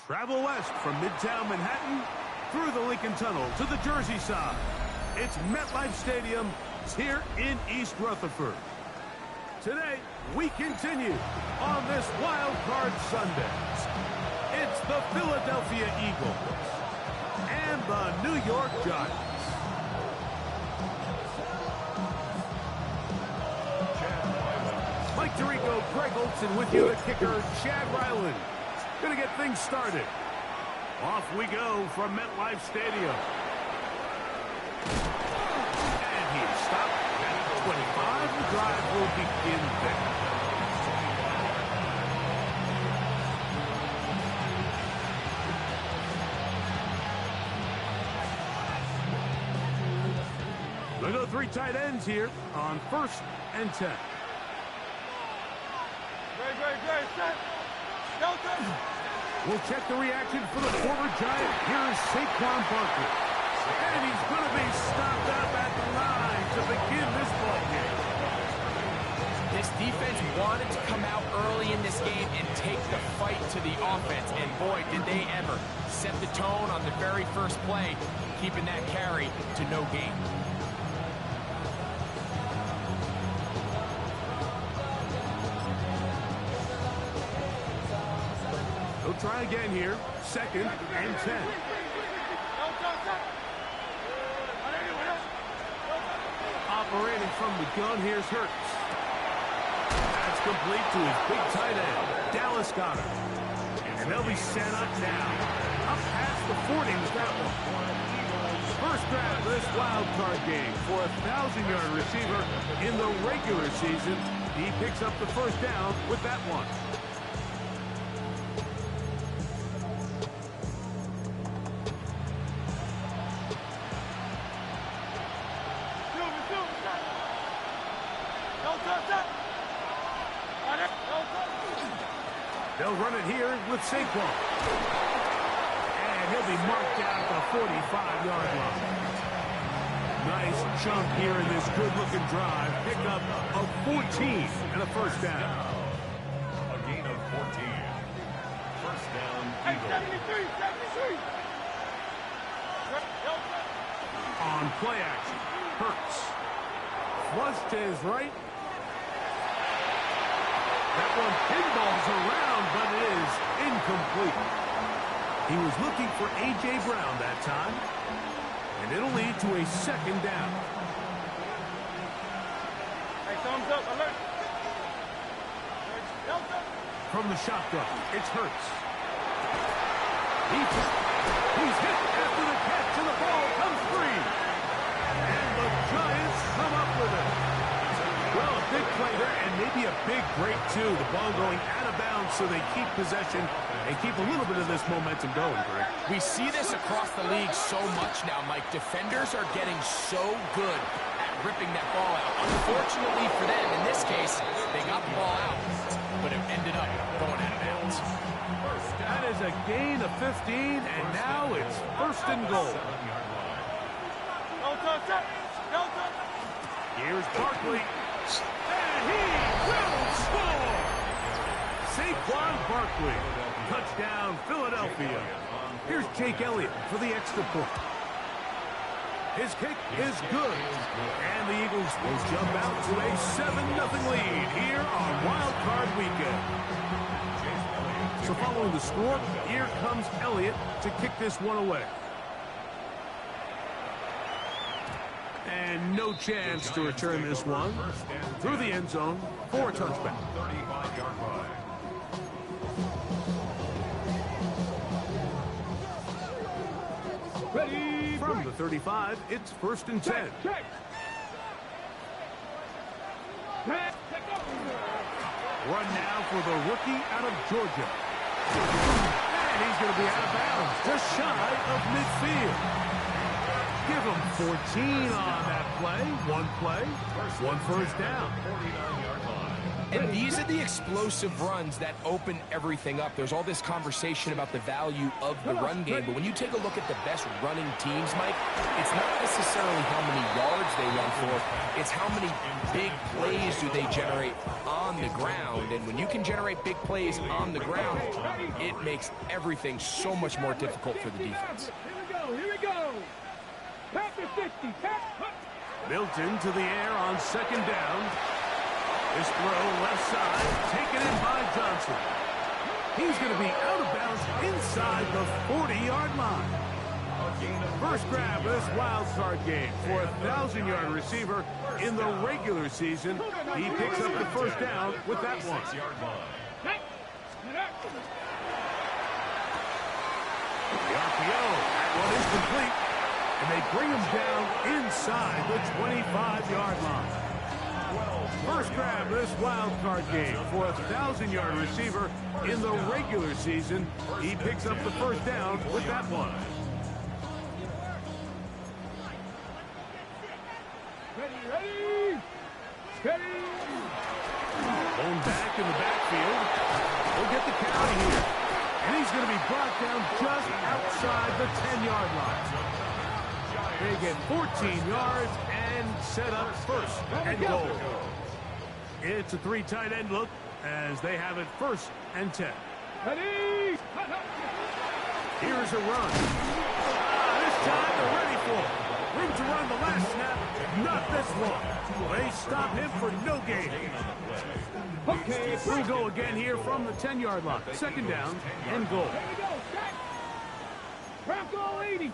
Travel west from Midtown Manhattan through the Lincoln Tunnel to the Jersey side. It's MetLife Stadium. It's here in East Rutherford. Today, we continue on this Wild Card Sunday. It's the Philadelphia Eagles and the New York Giants. Mike Tirico, Greg Olson with you, the kicker, Chad Ryland. Gonna get things started. Off we go from MetLife Stadium. And he's stopped at 25. The drive will begin there. They go three tight ends here on 1st and 10. Great, set. We'll check the reaction for the former Giant. Here is Saquon Barkley. And he's going to be stopped up at the line to begin this ballgame. This defense wanted to come out early in this game and take the fight to the offense. And boy, did they ever set the tone on the very first play, keeping that carry to no gain. He'll try again here. 2nd and 10. Operating from the gun, here's Hurts. That's complete to his big tight end, Dallas Goedert. And they'll be set up now. Up past the 40 with that one. First grab of this wild card game for a 1,000-yard receiver in the regular season. He picks up the first down with that one. They'll run it here with Saquon. And he'll be marked down at the 45-yard line. Nice chunk here in this good-looking drive. Pick up of 14 and a first down. A gain of 14. First down, Eagles. 73. On play action, Hurts. Flush to his right. That one pinballs around, but it is incomplete. He was looking for A.J. Brown that time, and it'll lead to a 2nd down. Hey, thumbs up, alert. From the shotgun, it's Hurts. He's hit after the catch, and the ball comes free. And the Giants come up with it. Well, a big play there, and maybe a big break, too. The ball going out of bounds, so they keep possession and keep a little bit of this momentum going, Greg. We see this across the league so much now, Mike. Defenders are getting so good at ripping that ball out. Unfortunately for them, in this case, they got the ball out, but it ended up going out of bounds. That is a gain of 15, and now it's 1st and goal. Here's Barkley. And he will score! Saquon Barkley. Touchdown, Philadelphia. Here's Jake Elliott for the extra point. His kick is good. And the Eagles will jump out to a 7-0 lead here on Wild Card Weekend. So following the score, here comes Elliott to kick this one away. And no chance to return this one through the end zone for a touchback. 35-yard line. Ready from the 35, it's 1st and 10. Run now for the rookie out of Georgia. And he's going to be out of bounds, just shy of midfield. Give him 14 on that play. One play, one first down. 49-yard line. And these are the explosive runs that open everything up. There's all this conversation about the value of the run game, but when you take a look at the best running teams, Mike, it's not necessarily how many yards they run for, it's how many big plays do they generate on the ground. And when you can generate big plays on the ground, it makes everything so much more difficult for the defense. Here we go. Pass to 60. Milton to the air on second down. This throw left side, taken in by Johnson. He's going to be out of bounds inside the 40-yard line. First grab of this wild card game for a 1,000-yard receiver in the regular season. He picks up the first down with that one. The RPO, that one is complete, and they bring him down inside the 25-yard line. First grab of this wild card game for a 1,000-yard receiver in the regular season. He picks up the first down with that one. Ready. Going back in the backfield. We'll get the carry here. And he's going to be brought down just outside the 10-yard line. They get 14 yards and set up first and goal. It's a three tight end look as they have it first and 10. Ready. Here's a run. This time they're ready for it. Room to run the last snap. Not this one. They stop him for no gain. Okay, we'll go again here from the 10-yard line. Second down and goal. Here we go. Set. Bronco 80.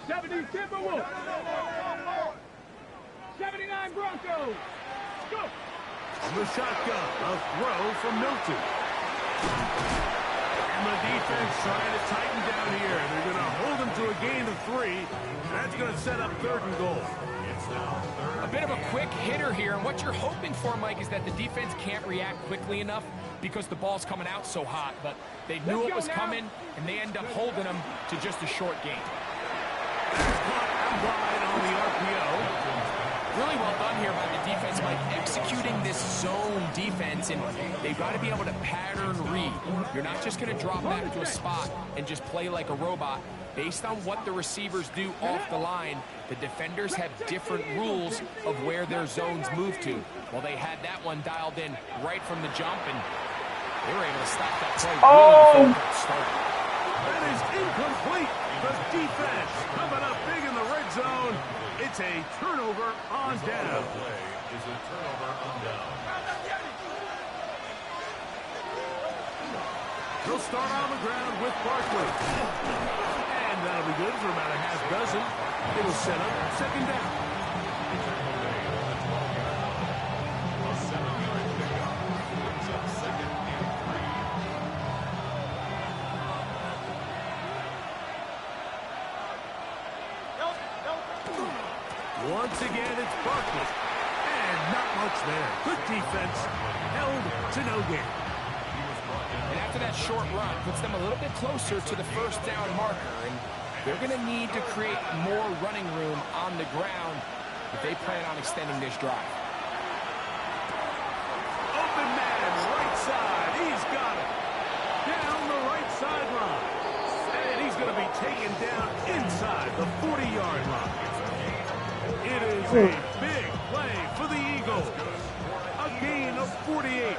70 Timberwolves. 79 Broncos. Go. On the shotgun, a throw from Milton. And the defense trying to tighten down here. They're going to hold him to a gain of 3. That's going to set up third and goal. A bit of a quick hitter here, and what you're hoping for, Mike, is that the defense can't react quickly enough because the ball's coming out so hot, but they knew it was coming, and they end up holding them to just a short gain. That's caught out wide on the RPO. Really well done here by the defense, Mike, executing this zone defense, and they've got to be able to pattern read. You're not just going to drop back to a spot and just play like a robot. Based on what the receivers do off the line, the defenders have different rules of where their zones move to. Well, they had that one dialed in right from the jump, and they were able to stop that play really before it started. That is incomplete. The defense coming up big in the red zone. It's a turnover on down. Is a turnover on down. He'll start on the ground with Barkley. And that'll be good for about a half dozen. It'll set up second down. A 7-yard pickup. Brings up second and 3. Once again, it's Barkley. And not much there. Good defense. Held to no gain. And after that short run, puts them a little bit closer to the first down marker, and they're going to need to create more running room on the ground if they plan on extending this drive. Open man, right side. He's got it. Down the right sideline. And he's going to be taken down inside the 40-yard line. It is a big play for the Eagles. A gain of 48.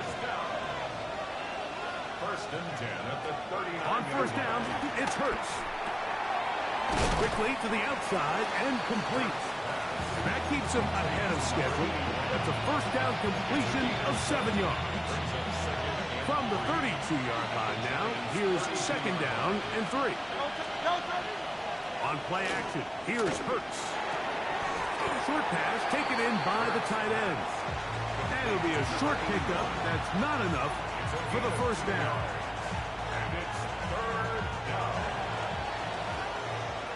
First and 10 at the 39. On first down, it's Hurts. Quickly to the outside and complete. That keeps him ahead of schedule. That's a first down completion of 7 yards. From the 32-yard line now, here's second down and 3. On play action, here's Hurts. Short pass taken in by the tight end. And it'll be a short pickup that's not enough for the first down. And it's third down.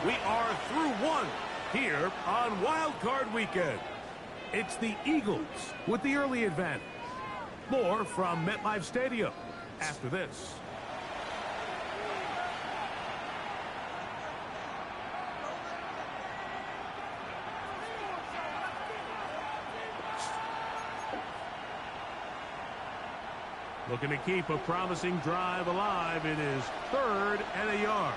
We are through one here on Wild Card Weekend. It's the Eagles with the early advantage. More from MetLife Stadium after this. Looking to keep a promising drive alive. It is 3rd and a yard.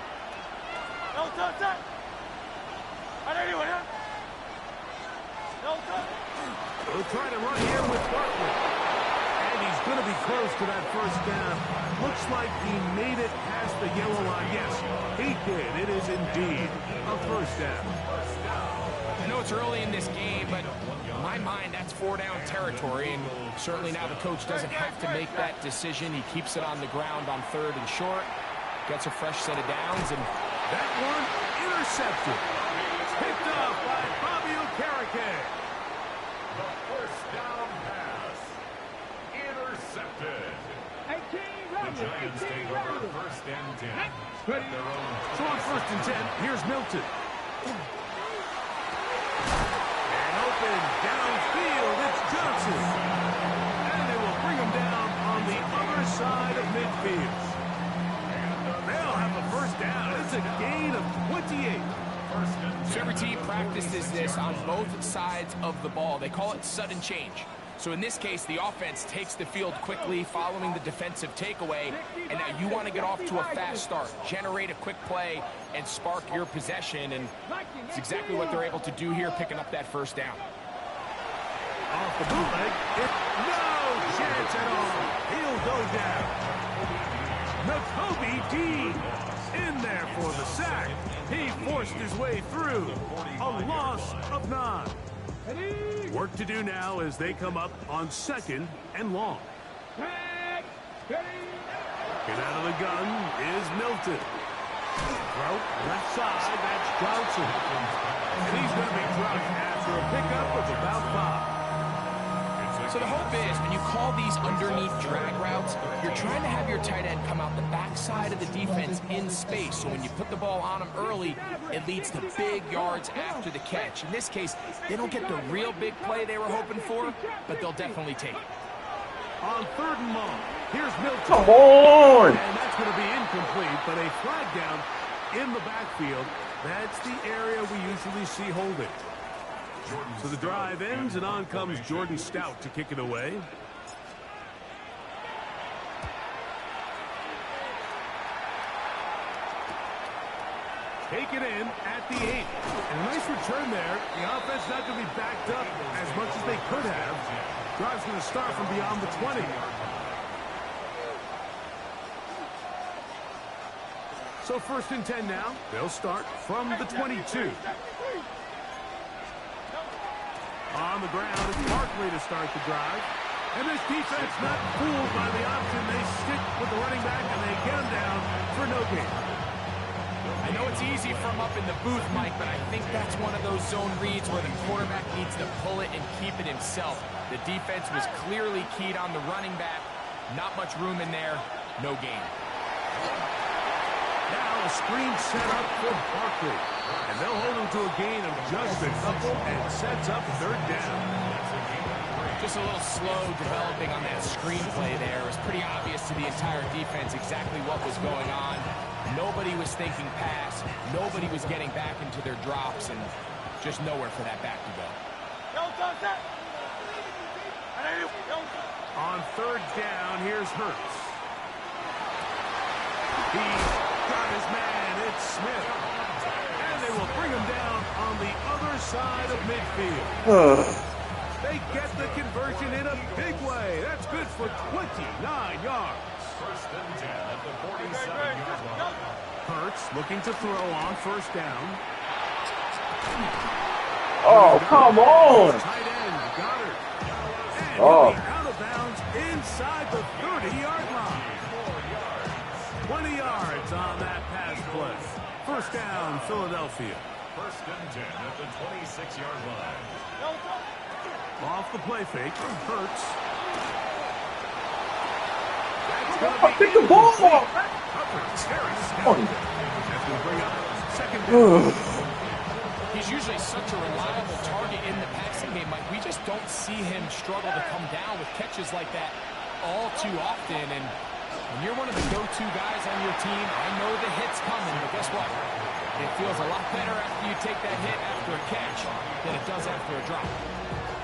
We'll try to run here with Barkley. And he's going to be close to that first down. Looks like he made it past the yellow line. Yes, he did. It is indeed a first down. I know it's early in this game, but in my mind, that's 4-down territory, and certainly now the coach doesn't have to make that decision. He keeps it on the ground on 3rd and short, gets a fresh set of downs, and that one intercepted. Picked up by Fabio Carrique. The first down pass. Intercepted. The Giants take over 1st and 10. At their own. So on 1st and 10, here's Milton. And open downfield, it's Johnson. And they will bring him down on the other side of midfield. They'll have a first down. It's a gain of 28. so every team practices this on both sides of the ball. They call it sudden change. So in this case, the offense takes the field quickly following the defensive takeaway, and now you want to get off to a fast start, generate a quick play, and spark your possession, and it's exactly what they're able to do here, picking up that first down. Off the bootleg, no chance at all. He'll go down. Nakobe Dean in there for the sack. He forced his way through. A loss of 9. Work to do now as they come up on 2nd and long. Get out of the gun is Milton. Throw left side, that's Johnson. And he's going to be dropped after a pickup of about 5. So the hope is when you call these underneath drag routes, you're trying to have your tight end come out the backside of the defense in space. So when you put the ball on him early, it leads to big yards after the catch. In this case, they don't get the real big play they were hoping for, but they'll definitely take it. On 3rd and long, here's Milton. Come on! And that's going to be incomplete, but a flag down in the backfield. That's the area we usually see holding. So the drive ends, and on comes Jordan Stout to kick it away. Take it in at the 8. And a nice return there. The offense not going to be backed up as much as they could have. Drive's going to start from beyond the 20. So 1st and 10 now. They'll start from the 22. On the ground, it's Barkley to start the drive. And this defense not fooled by the option. They stick with the running back, and they get him down for no gain. I know it's easy from up in the booth, Mike, but I think that's one of those zone reads where the quarterback needs to pull it and keep it himself. The defense was clearly keyed on the running back. Not much room in there. No gain. Now a screen set up for Barkley. And they'll hold him to a gain of just a couple and sets up 3rd down. Just a little slow developing on that screenplay there. It was pretty obvious to the entire defense exactly what was going on. Nobody was thinking pass. Nobody was getting back into their drops, and just nowhere for that back to go. On 3rd down, here's Hurts. He's got his man. It's Smith. And they will bring him down on the other side of midfield. They get the conversion in a big way. That's good for 29 yards. 1st and 10 at the 47-yard line. Hurts looking to throw on 1st down. Oh, come on! Tight end, Goddard. And he'll be out of bounds inside the 30-yard line. 20 yards on that pass play. 1st down, Philadelphia. 1st and 10 at the 26-yard line. Off the play fake, Hurts. Pick the ball up! He's usually such a reliable target in the passing game, Mike. We just don't see him struggle to come down with catches like that all too often. And when you're one of the go-to guys on your team, I know the hit's coming, but guess what? It feels a lot better after you take that hit after a catch than it does after a drop.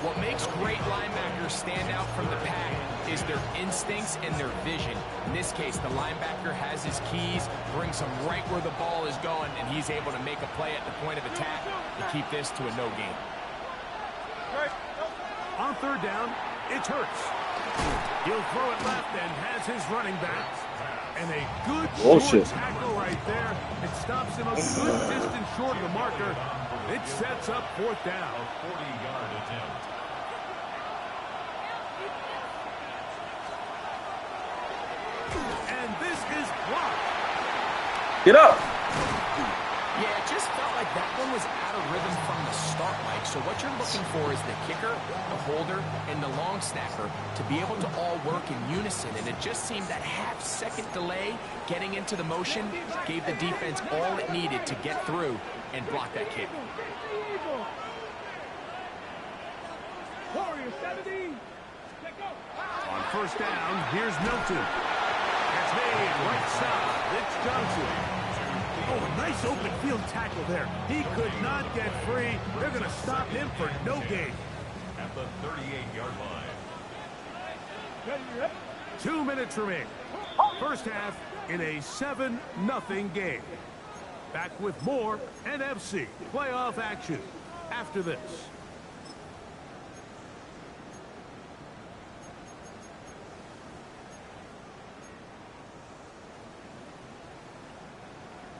What makes great linebackers stand out from the pack is their instincts and their vision. In this case, the linebacker has his keys, brings him right where the ball is going, and he's able to make a play at the point of attack to keep this to a no gain. On third down, it's Hurts. He'll throw it left and has his running back. And a good short tackle right there. It stops him a good distance short of the marker. It sets up fourth down. 40-yard attempt. And this is blocked. Get up. Yeah, it just felt like that one was out of rhythm from the start, Mike. So what you're looking for is the kicker, the holder, and the long snapper to be able to all work in unison. And it just seemed that half-second delay getting into the motion gave the defense all it needed to get through and block that kick. Warriors 70. On first down, here's Milton. That's made right side. It's Johnson. Oh, a nice open field tackle there. He could not get free. They're going to stop him for no gain. At the 38-yard line. 2 minutes remaining. First half in a 7-0 game. Back with more NFC playoff action after this.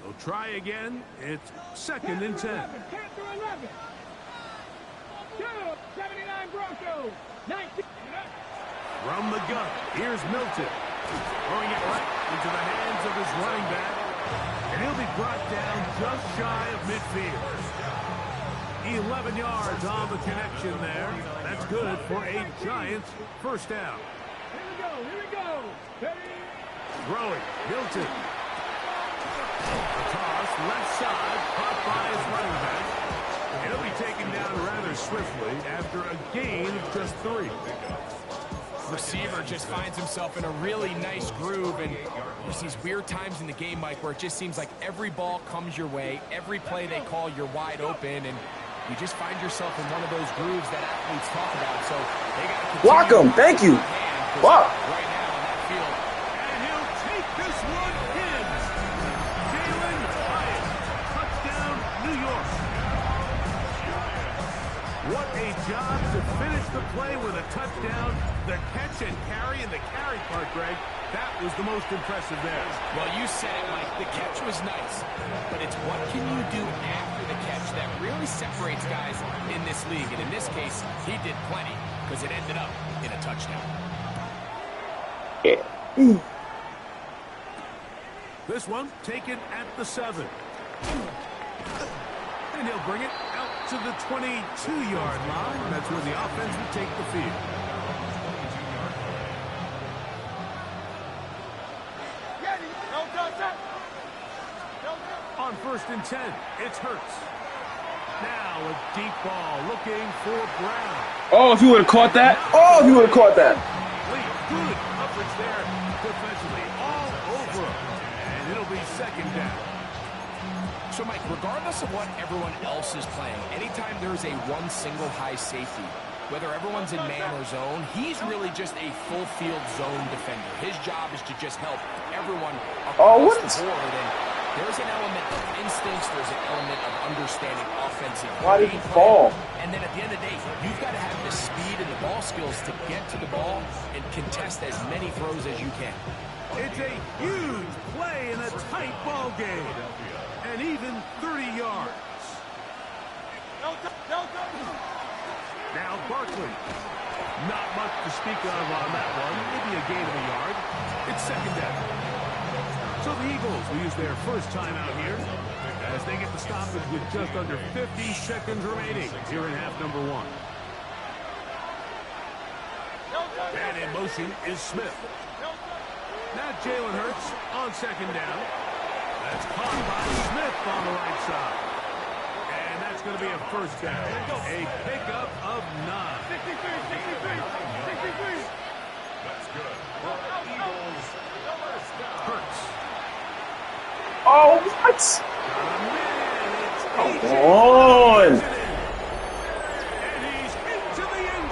They'll try again. It's 2nd and 10. 10 through 11. 79 Broncos. 19. From the gun, here's Milton. Throwing it right into the hands of his running back. And he'll be brought down just shy of midfield. 11 yards on the connection there. That's good for a Giants first down. Here we go. Throwing, Milton. A toss, left side, caught by his running back. And he'll be taken down rather swiftly after a gain of just 3. Receiver just finds himself in a really nice groove, and there's these weird times in the game, Mike, where it just seems like every ball comes your way, every play they call, you're wide open, and you just find yourself in one of those grooves that athletes talk about. So they got to Block him. Thank you. Block. Right now on that field. And he'll take this one in. Jalen Hyatt. Touchdown, New York. What a job to finish the play with a touchdown. The catch and carry, and the carry part, Greg, that was the most impressive there. Well, you said it, Mike. The catch was nice, but it's what can you do after the catch that really separates guys in this league. And in this case, he did plenty because it ended up in a touchdown. Yeah. This one taken at the 7. And he'll bring it out to the 22-yard line. That's where the offense will take the field. On 1st and 10, it's Hurts. Now a deep ball looking for Brown. Oh, if you would have caught that. Oh, if you would have caught that. Good coverage there defensively all over him. And it'll be 2nd down. So, Mike, regardless of what everyone else is playing, anytime there's a one single high safety, whether everyone's in man or zone, he's really just a full field zone defender. His job is to just help everyone across the board. And there's an element of instincts, there's an element of understanding offensive. Why did he fall? And then at the end of the day, you've got to have the speed and the ball skills to get to the ball and contest as many throws as you can. It's a huge play in a tight ball game. And even 30 yards. Now Barkley. Not much to speak of on that one. Maybe a gain of a yard. It's 2nd down. So the Eagles will use their first time out here as they get the stoppage with just under 50 seconds remaining here in half number 1. And in motion is Smith. Now Jalen Hurts on 2nd down. That's caught by Smith on the right side. And that's going to be a first down. A pickup of 9. 63. That's good. Eagles, Hurts. Oh, what? Man, it's Come on. And he's into the end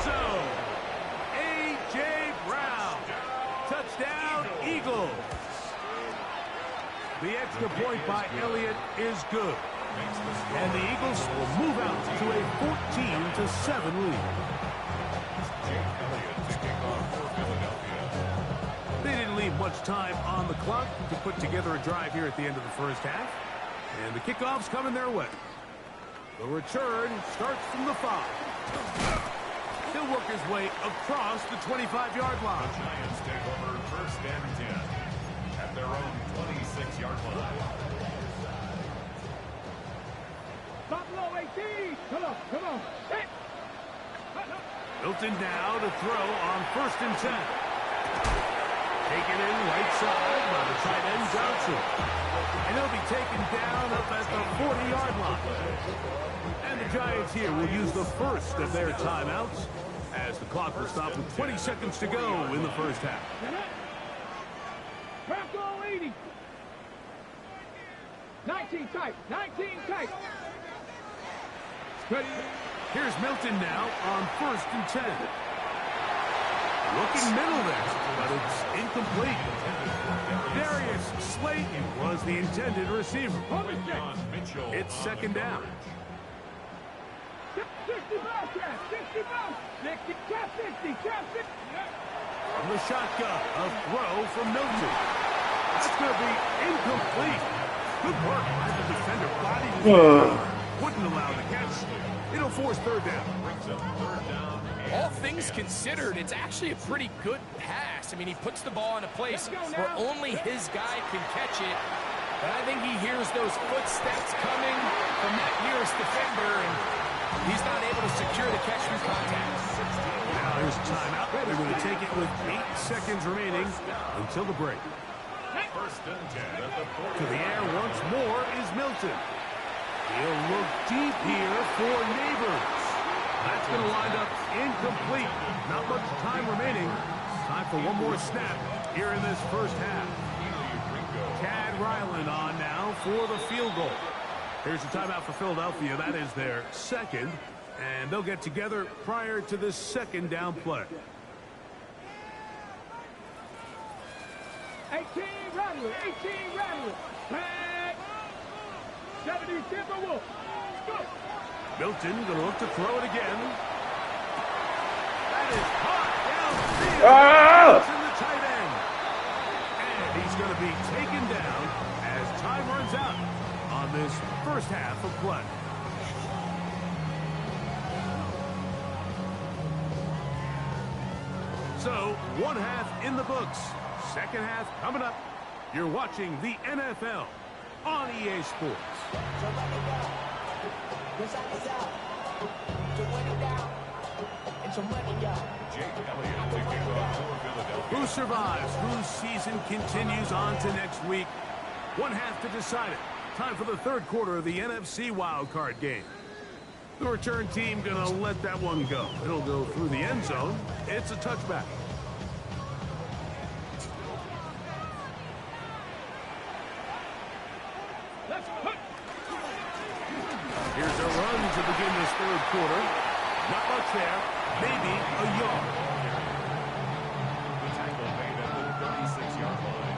The extra point by Elliott is good. And the Eagles will move out to a 14-7 lead. They didn't leave much time on the clock to put together a drive here at the end of the first half. And the kickoff's coming their way. The return starts from the 5. He'll work his way across the 25-yard line. The Giants take over first and 10 at their own 26-yard line. Buffalo 18. Come on, come on. Hit. Milton now to throw on first and 10. Taken in right side by the tight end Johnson. And he'll be taken down up at the 40-yard line. And the Giants here will use the first of their timeouts as the clock will stop with 20 seconds to go in the first half. Bronco 80. 19 tight. 19 tight. Ready. Here's Milton now on first and 10. Looking middle there, but it's incomplete. Darius Slayton was the intended receiver. It's second down. 60 ball catch. 60 ball. 60. Cap 60. Cap 60. From the shotgun, a throw from Milton. That's going to be incomplete. Good work by the defender. Body wouldn't allow the catch. It'll force third down. All things considered, it's actually a pretty good pass. I mean, he puts the ball in a place where only his guy can catch it. But I think he hears those footsteps coming from that nearest defender, and he's not able to secure the catch through contact. Now here's a timeout. They're going to take it with 8 seconds remaining until the break. First and 10 at the 40. To the air once more is Milton. He'll look deep here for Neighbors. That's going to wind up incomplete. Not much time remaining. Time for one more snap here in this first half. Chad Ryland on now for the field goal. Here's the timeout for Philadelphia. That is their second. And they'll get together prior to this second down play. 18 Rattler. 18 Rattler. Back. 70 Timberwolves. Go. Milton going to look to throw it again. That is hot downfield. Ah! It's in the tight end. And he's going to be taken down as time runs out on this first half of play. So, one half in the books. Second half coming up. You're watching the NFL on EA Sports. Who survives? Whose season continues on to next week? One half to decide it. Time for the third quarter of the NFC wildcard game. The return team gonna let that one go. It'll go through the end zone. It's a touchback. Here's a run to begin this third quarter. Not much there. Maybe a yard. The tackle made at the 36-yard line.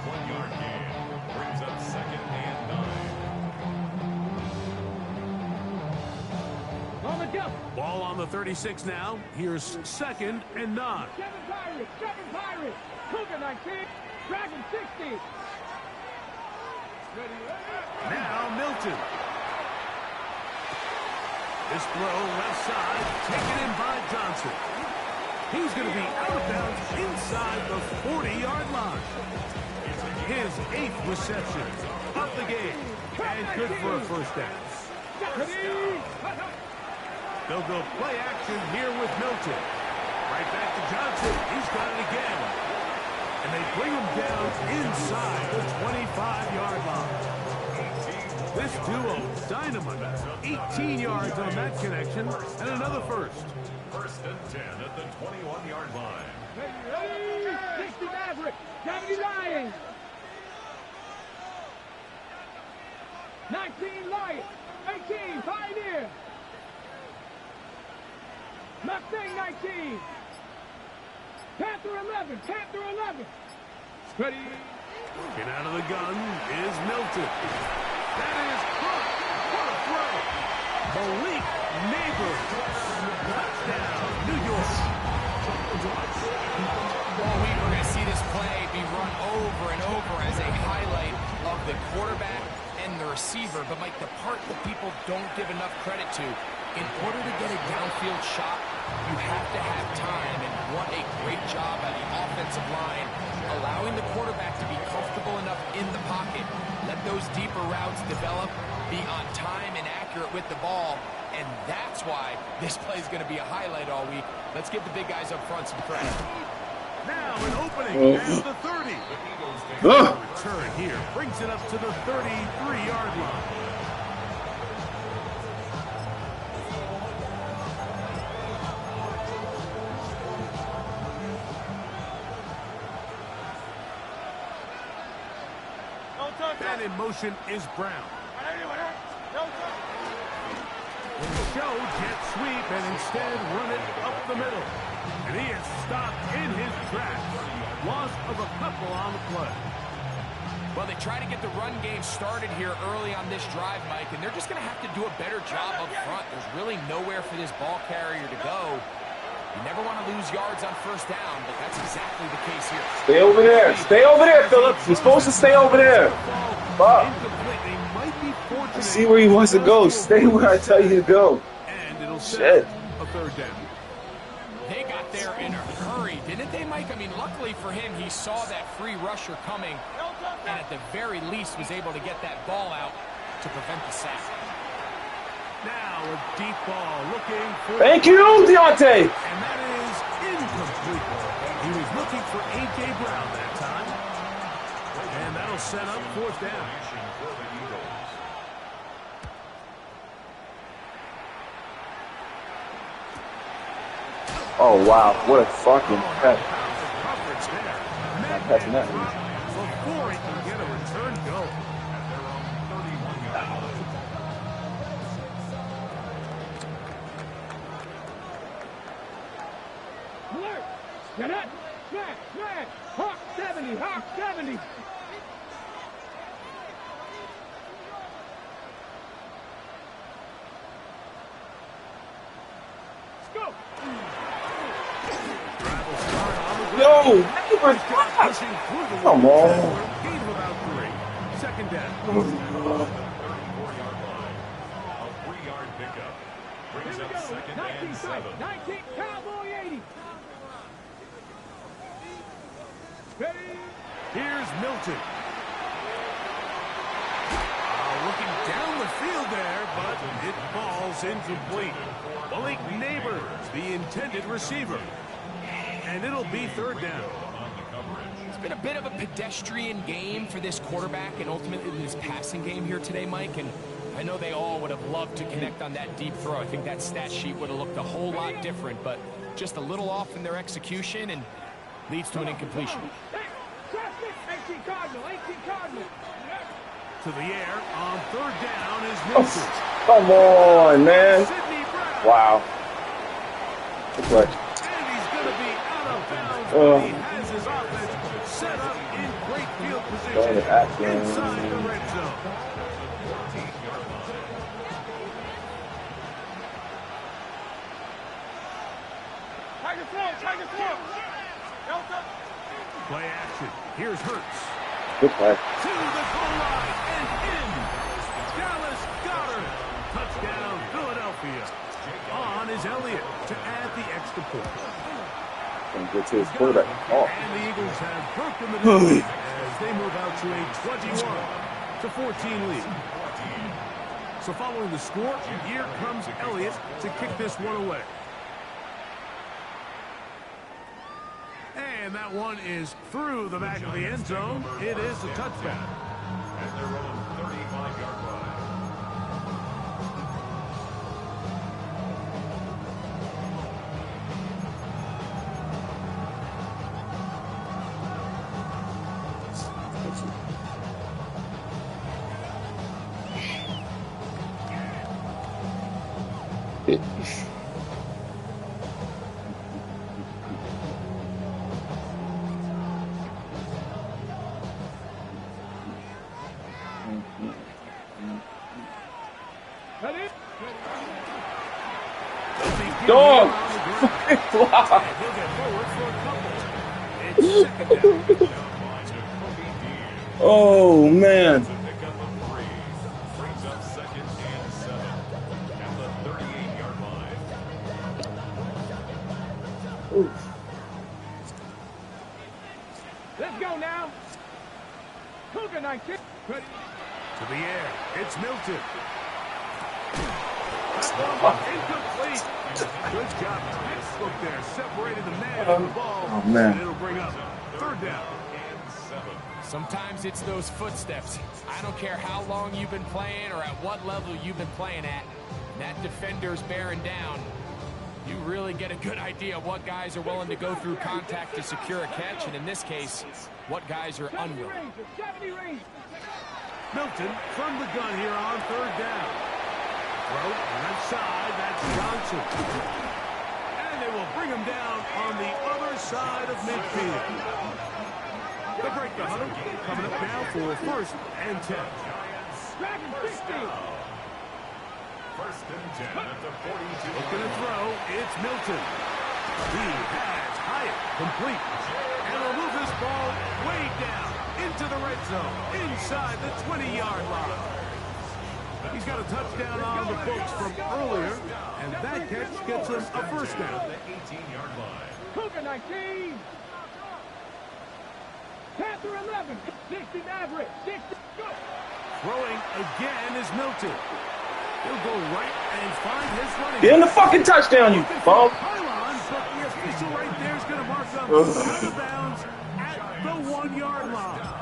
1-yard gain brings up second and 9. On the jump. Ball on the 36 now. Here's second and 9. 7 Pirates. 7 Pirates. Cougar 19. Dragon 60. Now Milton. This throw left side, taken in by Johnson. He's going to be out of bounds inside the 40-yard line. His 8th reception of the game, and good for a first down. They'll go play action here with Milton. Right back to Johnson. He's got it again. And they bring him down inside the 25-yard line. This duo, dynamite. 18 yards on that connection, and another first. First and 10 at the 21-yard line. 60 Maverick. 70 Lions. 19 Lions. 18 Pioneer. Mustang 19. Panther 11. Panther 11. Ready. Looking out of the gun is Milton. That is Cook. What a throw. Malik Neighbors. Touchdown, New York. All week we're going to see this play be run over and over as a highlight of the quarterback and the receiver. But, Mike, the part that people don't give enough credit to, in order to get a downfield shot, you have to have time. And what a great job by the offensive line, allowing the quarterback to be comfortable enough in the pocket, let those deeper routes develop, be on time and accurate with the ball. And that's why this play is going to be a highlight all week. Let's give the big guys up front some credit. Now an opening at the 30. Return here brings it up to the 33-yard line. And in motion is Brown. Show jet sweep and instead run it up the middle. And he is stopped in his tracks. Loss of a couple on the play. Well, they try to get the run game started here early on this drive, Mike, and they're just going to have to do a better job up front. There's really nowhere for this ball carrier to go. You never want to lose yards on first down, but that's exactly the case here. Stay over there. Stay over there, Phillips. You're supposed to stay over there. Fuck. I see where he wants to go. Stay where I tell you to go. And it'll Shit. a third down. They got there in a hurry, didn't they, Mike? I mean, luckily for him, he saw that free rusher coming, and at the very least was able to get that ball out to prevent the sack. Now a deep ball looking for... Thank you, Deontay. And that is incomplete. He was looking for A.J. Brown that time. And that'll set up fourth down. Oh, wow. What a fucking catch. Coverage there. Not catching that. Before he can get a return go. Alert! Get up! Smash! Smash! Hawk 70! Hawk 70! Let's go! Yo, neighbors, Pushing through the come wall. on. Gain of about 3. Second down. 34-yard line. A 3-yard pickup. Here Brings we up go! second 19 and strike! 7. 19 Cowboy 80! Ready? Here's Milton. Looking down the field there, but it falls incomplete. Malik Neighbors, the intended receiver. And it'll be third down. It's been a bit of a pedestrian game for this quarterback and ultimately this passing game here today, Mike. And I know they all would have loved to connect on that deep throw. I think that stat sheet would have looked a whole lot different, but just a little off in their execution and leads to an incompletion. Hey, traffic! 18 Cardinal! 18 Cardinal! To the air on third down is Milton. Come on, man. Sidney Brown. Wow. Good play. And he's going to be out of bounds, but he has his offense set up in great field Going to position action. inside the red zone. Tiger flow! Tiger flow! Delta! Play action. Here's Hurts. Good play. To the goal line and in. Dallas Goedert. Touchdown, Philadelphia. On is Elliott to add the extra point. And get to his quarterback. Oh. And the Eagles have broken the lead as they move out to a 21-14 lead. So following the score, here comes Elliott to kick this one away. And that one is through the back of the end zone. It is a touchdown. At their own 35-yard line. Dog! Oh, man. Let's go now. Cougar 19. Ready. To the air. It's Milton. Incomplete. Good job. Look there. Separated the man from the ball. Oh, man. And it'll bring up third down. Sometimes it's those footsteps. I don't care how long you've been playing or at what level you've been playing at. That defender's bearing down. You really get a good idea of what guys are willing to go through contact to secure a catch, and in this case, what guys are unwilling. Milton from the gun here on third down. Throw left side, that's Johnson. And they will bring him down on the other side of midfield. They break the huddle, coming up now for first and 10. First and 10 at the 42. Looking to throw, it's Milton. He has Hyatt complete. And will move this ball way down into the red zone, inside the 20-yard line. He's got a touchdown on the books from earlier, and that catch gets him a first down. The 18-yard line. Cougar 19. Panther 11. 60 Maverick. 60. Go. Throwing again is Milton. He'll go right and find his running. Get in the fucking touchdown, you bum. Pylon, but the official right there is going to mark them out of bounds at the 1-yard line.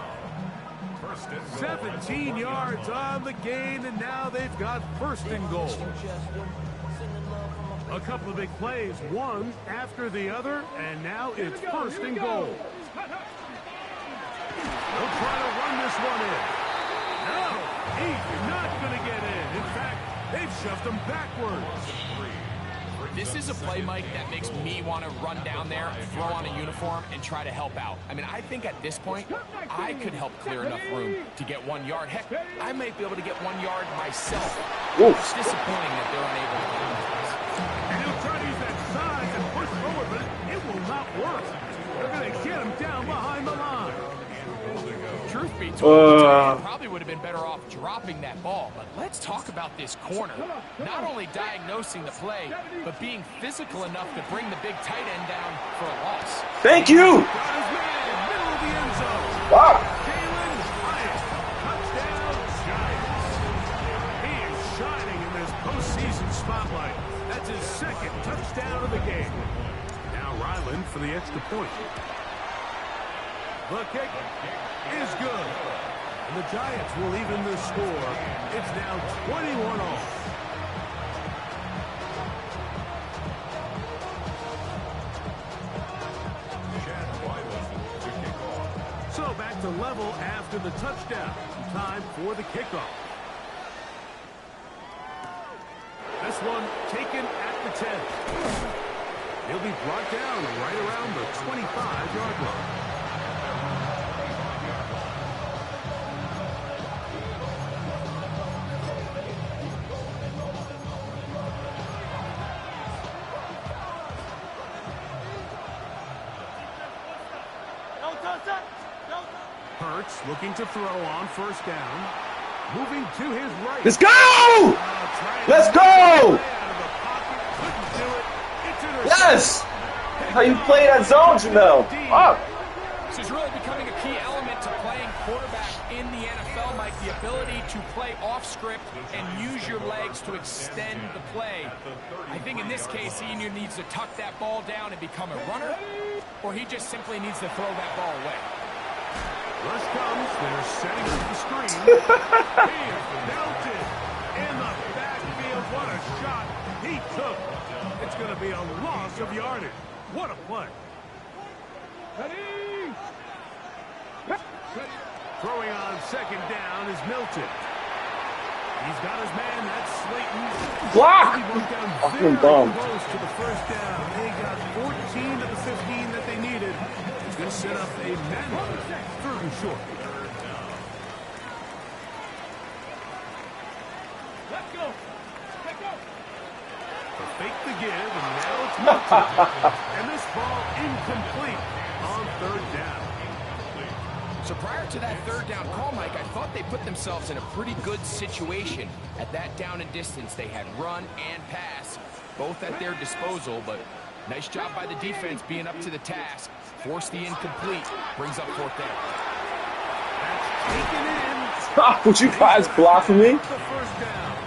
17 yards on the gain, and now they've got first and goal. A couple of big plays, one after the other, and now it's first and goal. They'll try to run this one in. No, he's not going to get in. In fact, they've shoved him backwards. This is a play, Mike, that makes me want to run down there, throw on a uniform, and try to help out. I mean, I think at this point, I could help clear enough room to get 1 yard. Heck, I might be able to get 1 yard myself. It's disappointing that they're unable to do this. And he'll try to use that size and push forward, but it will not work. They're going to get him down behind the line. Truth be told, Giant probably would have been better off dropping that ball. But let's talk about this corner. Not only diagnosing the play, but being physical enough to bring the big tight end down for a loss. Thank you. Got his man, middle of the end zone. Wow. Jalen Hyatt, touchdown Giants. He is shining in this postseason spotlight. That's his second touchdown of the game. Now Ryland for the extra point. The kick is good. And the Giants will even the score. It's now 21-all. So back to level after the touchdown. Time for the kickoff. This one taken at the 10. He'll be brought down right around the 25-yard line. Hurts looking to throw on first down. Moving to his right. Let's go! Let's go! Yes! How you play that zone, Jamel? Fuck! This is really becoming a key element to playing quarterback in the NFL, Mike. The ability to play off script and use your legs to extend the play. I think in this case, he either needs to tuck that ball down and become a runner, or he just simply needs to throw that ball away. Rush comes, they're setting up the screen. He is belted in the backfield. What a shot he took. It's going to be a loss of yardage. What a play. Ready. Throwing on second down is Milton. He's got his man, that's Slayton. Block! He broke down Fucking very dumb. close to the first down. They got 14 of the 15 that they needed. He's going to set up a manual third and short. go. Let's go. Fake the give, and now it's Milton. And this ball incomplete on third down. So prior to that third down call, Mike, I thought they put themselves in a pretty good situation. At that down and distance, they had run and pass, both at their disposal, but nice job by the defense being up to the task. Force the incomplete, brings up fourth down. That's taken in. Stop! Would you guys block for me? The first down.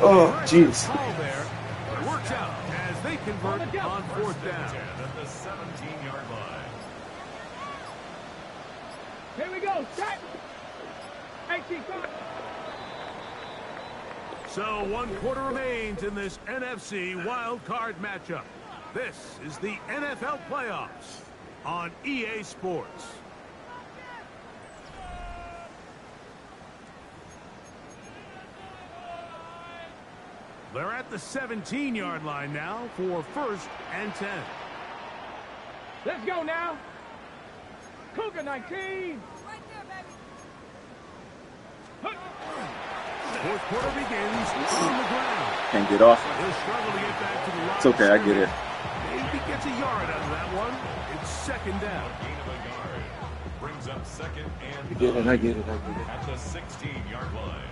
Oh, jeez. Call there. It works out as they convert on fourth down. At the 17-yard line. Here we go. Set. 18. So 1 quarter remains in this NFC wild card matchup. This is the NFL playoffs on EA Sports. They're at the 17-yard line now for 1st and 10. Let's go now. Cougar 19. Fourth quarter begins on the ground. Can't get off. He'll struggle to get back to the line. It's okay, I get it. Maybe gets a yard out of that one. It's second down. Gain of a yard. Brings up second and I get it, I get it, I get it. at the 16-yard line.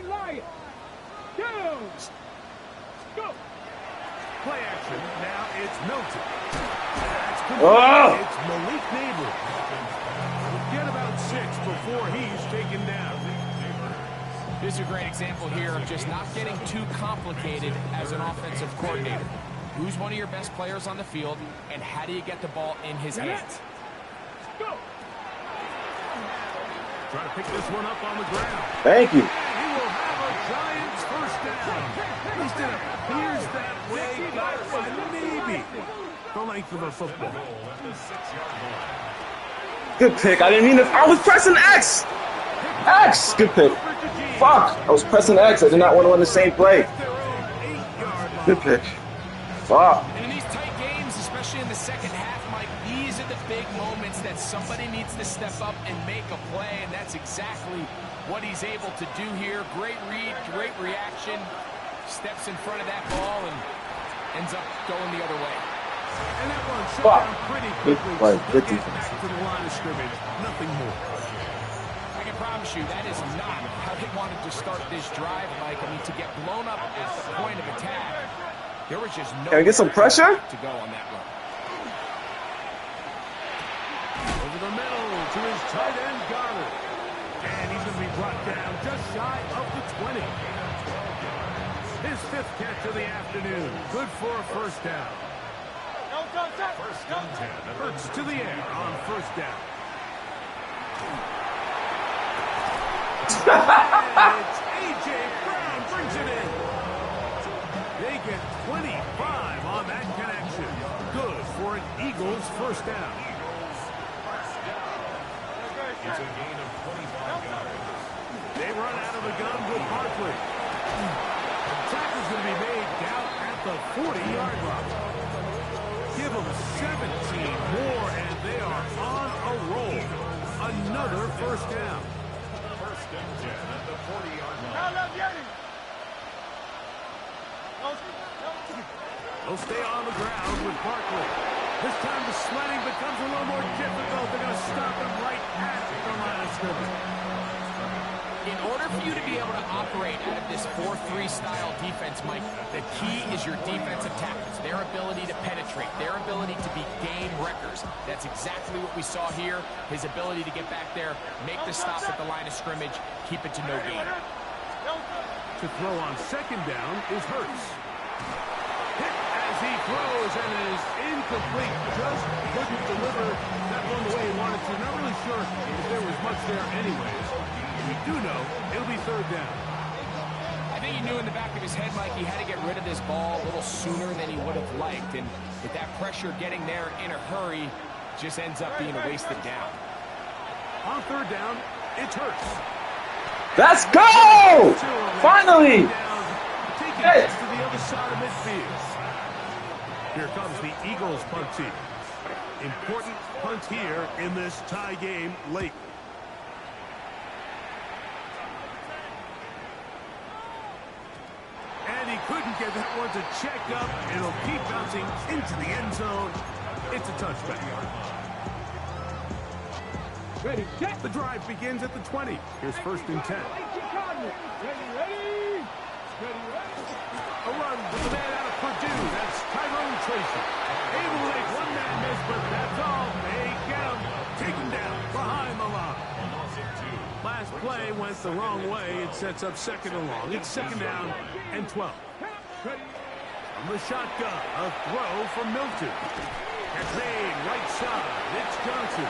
Lions. Down. Go. Play action. Now it's Milton. That's Oh! It's Malik Neighbors. Get about 6 before he's taken down. This is a great example here of just not getting too complicated as an offensive coordinator. Who's one of your best players on the field, and how do you get the ball in his hands? Go. Try to pick this one up on the ground. Thank you. And he will have a Giants first down. At least it appears that way, but by maybe the length of a football. At the 6-yard line. Good pick. I didn't mean to. I was pressing X. X. Good pick. Fuck. I was pressing X. I did not want to run the same play. Their own 8-yard line. Good pick. Fuck. And in these tight games, especially in the second half, Mike, these are the big moments that somebody needs to step up and make a play, and that's exactly what he's able to do here. Great read, great reaction, steps in front of that ball and ends up going the other way. And that one shut Fuck. down pretty Good quickly. play. Good Get defense. back to the line of scrimmage. Nothing more. I can promise you that is not how they wanted to start this drive, Mike. I mean, to get blown up at the point of attack, there was just no Can I get some pressure? to go on that run. Over the middle to his tight end, Goddard. And he's going to be brought down just shy of the 20. His 5th catch of the afternoon. Good for a first down. First and 10. Hurts to the air on first down. And it's A.J. Brown brings it in. They get 25 on that connection. Good for an Eagles first down. It's a gain of 25 yards. They run out of the gun with Barkley. Tackle's going to be made down at the 40-yard line. Give them 17 more, and they are on a roll. Another first down. First and 10 at the 40-yard line. They'll stay on the ground with Barkley. This time the sledding becomes a little more difficult. They're going to stop him right at the line of scrimmage. In order for you to be able to operate out of this 4-3 style defense, Mike, the key is your defensive tackles, their ability to penetrate, their ability to be game wreckers. That's exactly what we saw here, his ability to get back there, make the stop at the line of scrimmage, keep it to no gain. To throw on second down is Hurts. Hit as he throws and is incomplete. Just couldn't deliver that one the way he wanted to. Not really sure if there was much there anyways. We do know it'll be third down. I think he knew in the back of his head, Mike, he had to get rid of this ball a little sooner than he would have liked. And with that pressure getting there in a hurry, just ends up being a wasted down. On third down, it's Hurts. Let's go! Finally! Taking Hey. it to the other side of midfield. Here comes the Eagles punt team. Important punt here in this tie game late. And he couldn't get that one to check up. It'll keep bouncing into the end zone. It's a touchback. Ready, set. The drive begins at the 20. Here's 1st and 10. Ready. A run with the man out of Purdue. That's Tyrone Tracy. Able to make one man miss, but that's all. They get him. Take him down behind the line. Last play went the wrong way. It sets up 2nd and long. It's 2nd down and 12. From the shotgun, a throw from Milton. That's made right side. It's Johnson.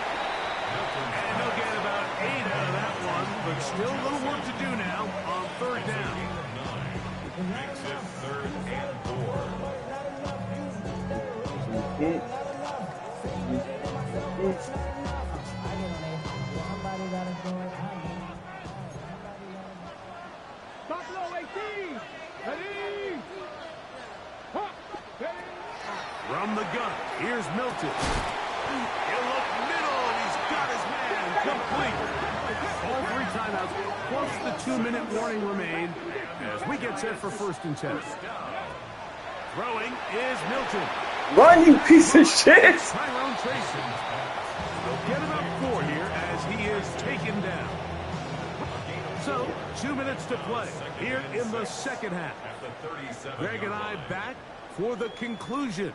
And he'll get about 8 out of that one, but still a little work to do now on 3rd down. Makes it 3rd and 4. Buffalo 18. Ready. From the gun, here's Milton. He'll look middle, and he's got his man complete. All 3 timeouts, plus the 2-minute warning remain as we get set for 1st and 10. Throwing is Milton. Run, you piece of shit! Tyrone Tracy. He'll get about 4 here as he is taken down. So, 2 minutes to play here in the 2nd half. Greg and I back for the conclusion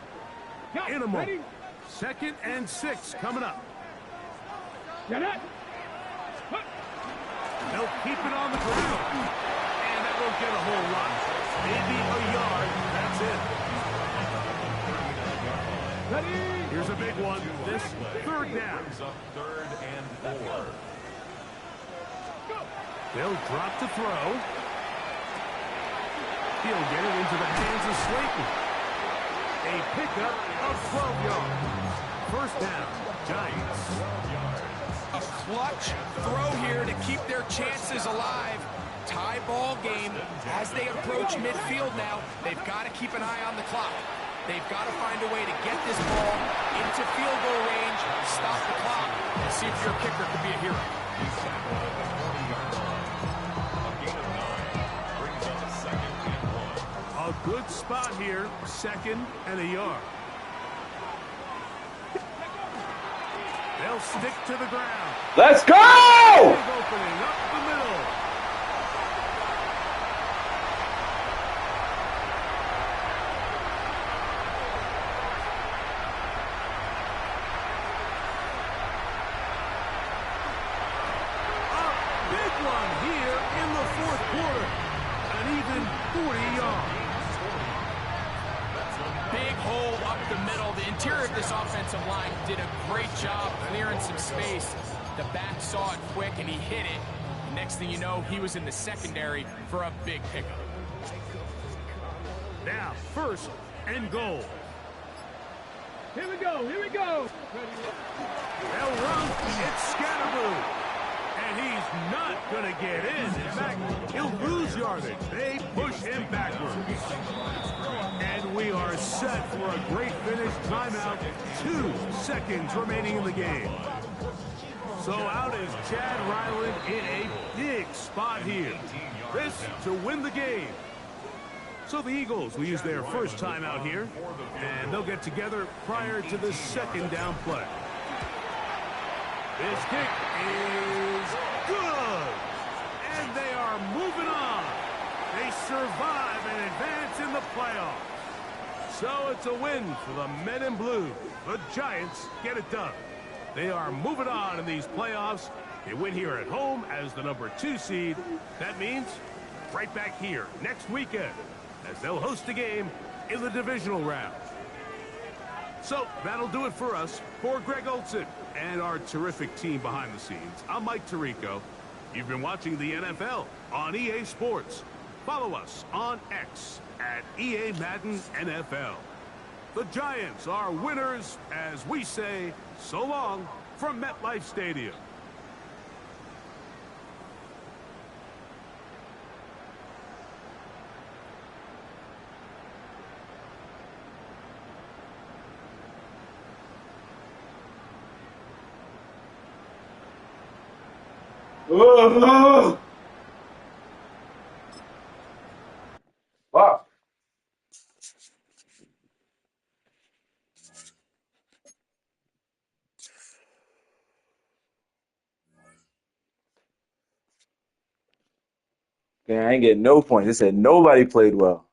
in a moment. 2nd and 6 coming up. Get it. They'll keep it on the ground. And that won't get a whole lot. Maybe a yard. That's it. Ready. Here's a big one. This 3rd down. 3rd and 4. They'll drop to throw. He'll get it into the hands of Slayton. A pickup of 12 yards. 1st down, Giants. A clutch throw here to keep their chances alive. Tie ball game as they approach midfield now. They've got to keep an eye on the clock. They've got to find a way to get this ball into field goal range, stop the clock, and see if your kicker could be a hero. He's tackled at the 40-yard line. A gain of 9 brings up 2nd and 1. A good spot here, 2nd and a yard. They'll stick to the ground. Let's go! Big opening up the middle. A big one here in the 4th quarter. An even 40 yards. Big hole up the middle. The interior of this offensive line did a great job clearing some space. The back saw it quick, and he hit it. Next thing you know, he was in the secondary for a big pickup. Now, 1st and goal. Here we go. They'll run. It's Scatterboo. And he's not going to get in. In fact, he'll lose yardage. They push him backwards. And we are set for a great finish. Timeout. 2 seconds remaining in the game. So out is Chad Ryland in a big spot here. This to win the game. So the Eagles will use their 1st timeout here. And they'll get together prior to the 2nd down play. This kick is good. And they are moving on. They survive and advance in the playoffs. So it's a win for the Men in Blue. The Giants get it done. They are moving on in these playoffs. They win here at home as the number 2 seed. That means right back here next weekend as they'll host a game in the divisional round. So that'll do it for us. For Greg Olson and our terrific team behind the scenes, I'm Mike Tirico. You've been watching the NFL on EA Sports. Follow us on X at EA Madden NFL. The Giants are winners as we say so long from MetLife Stadium. Oh, fuck. Okay, I ain't getting no points. They said nobody played well.